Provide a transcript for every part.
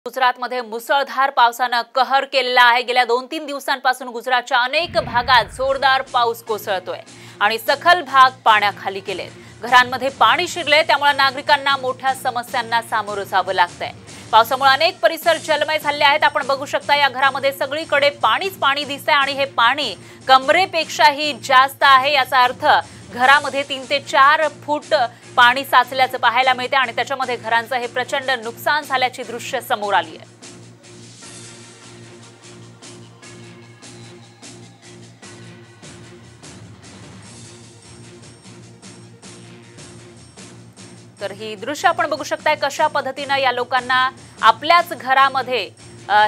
गुजरातमध्ये मुसळधार पावसाने कहर केलेला आहे। गेल्या 2-3 दिवसांपासून गुजरातच्या अनेक भागात जोरदार पाऊस कोसळतोय आणि सखल भाग पाण्याखाली गेले। घरांमध्ये पाणी शिरले, त्यामुळे नागरिकांना मोठ्या समस्यांना सामोरं जावं लागतंय। पावसामुळे अनेक परिसर जलमय झाले आहेत। आपण बघू शकता या घरामध्ये सगळीकडे पाणीच पाणी दिसतंय आणि हे पाणी कमरेपेक्षाही जास्त आहे। याचा अर्थ घरामध्ये 3 ते 4 फूट पाणी साचल्याचं पाहायला मिळते आणि त्याच्यामध्ये घरांचं हे प्रचंड नुकसान झाल्याची दृश्य समोर आली आहे। तर ही दृश्य आपण बघू शकताय कशा पद्धतीने या लोकांना आपल्याच घरामध्ये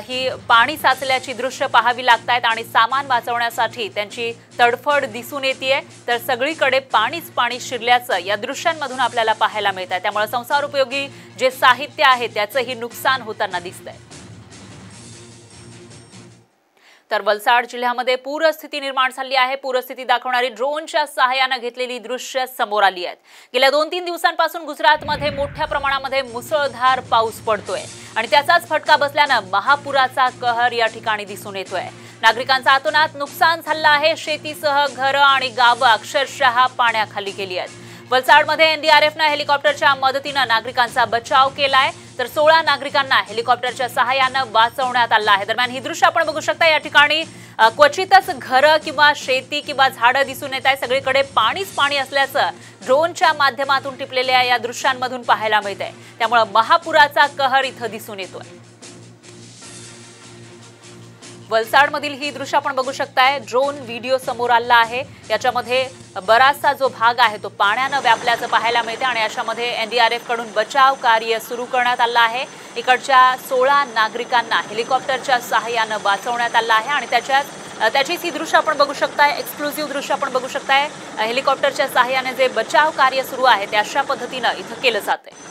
ही पाणी साचल्याची दृश्य पाहावी लागतात आणि सामान वाचवण्यासाठी त्यांची तडफड दिसून येते। तर सगळीकडे पाणीच पाणी शिरल्याचं या दृश्यांमधून आपल्याला पाहायला मिळतंय। त्यामुळे संसार उपयोगी जे साहित्य आहे त्याचंही नुकसान होताना दिसतंय। तर वलसाड जिल्ह्यामध्ये पूरस्थिती निर्माण झाली आहे। पूरस्थिती दाखवणारी ड्रोनच्या सहाय्याने घेतलेली दृश्य समोर आली आहेत। गेल्या 2-3 दिवसांपासून गुजरातमध्ये मोठ्या प्रमाणामध्ये मुसळधार पाऊस पडतोय आणि त्याचाच फटका बसल्याने महापुराचा कहर या ठिकाणी दिसून येतोय। नागरिकांचं अतोनात नुकसान झालं आहे। शेतीसह घरं आणि गावं अक्षरशः पाण्याखाली गेली आहेत। वलसाडमध्ये एनडीआरएफने हेलिकॉप्टरच्या मदतीने नागरिकांचा बचाव केलाय, तर 16 नागरिकांना हेलिकॉप्टरच्या सहाय्याने वाचवण्यात आलं आहे। दरम्यान ही दृश्य आपण बघू शकता। या ठिकाणी क्वचितच घरं किंवा शेती किंवा झाडं दिसून येत आहे। सगळीकडे पाणीच पाणी असल्याचं ड्रोनच्या माध्यमातून टिपलेल्या या दृश्यांमधून पाहायला मिळतंय। त्यामुळे महापुराचा कहर इथं दिसून येतोय। वलसाडमधील ही दृश्य आपण बघू शकताय। ड्रोन व्हिडिओ समोर आला आहे। याच्यामध्ये बराचसा जो भाग आहे तो पाण्याने व्यापल्याचं पाहायला मिळते आणि अशामध्ये एनडीआरएफ कडून बचाव कार्य सुरू करण्यात आलं आहे। इकडच्या 16 नागरिकांना हेलिकॉप्टरच्या सहाय्याने वाचवण्यात आलं आहे आणि त्याचीच ही दृश्य आपण बघू शकताय। एक्सक्लुझिव्ह दृश्य आपण बघू शकताय। हेलिकॉप्टरच्या सहाय्याने जे बचाव कार्य सुरू आहे ते अशा पद्धतीने इथं केलं जातंय।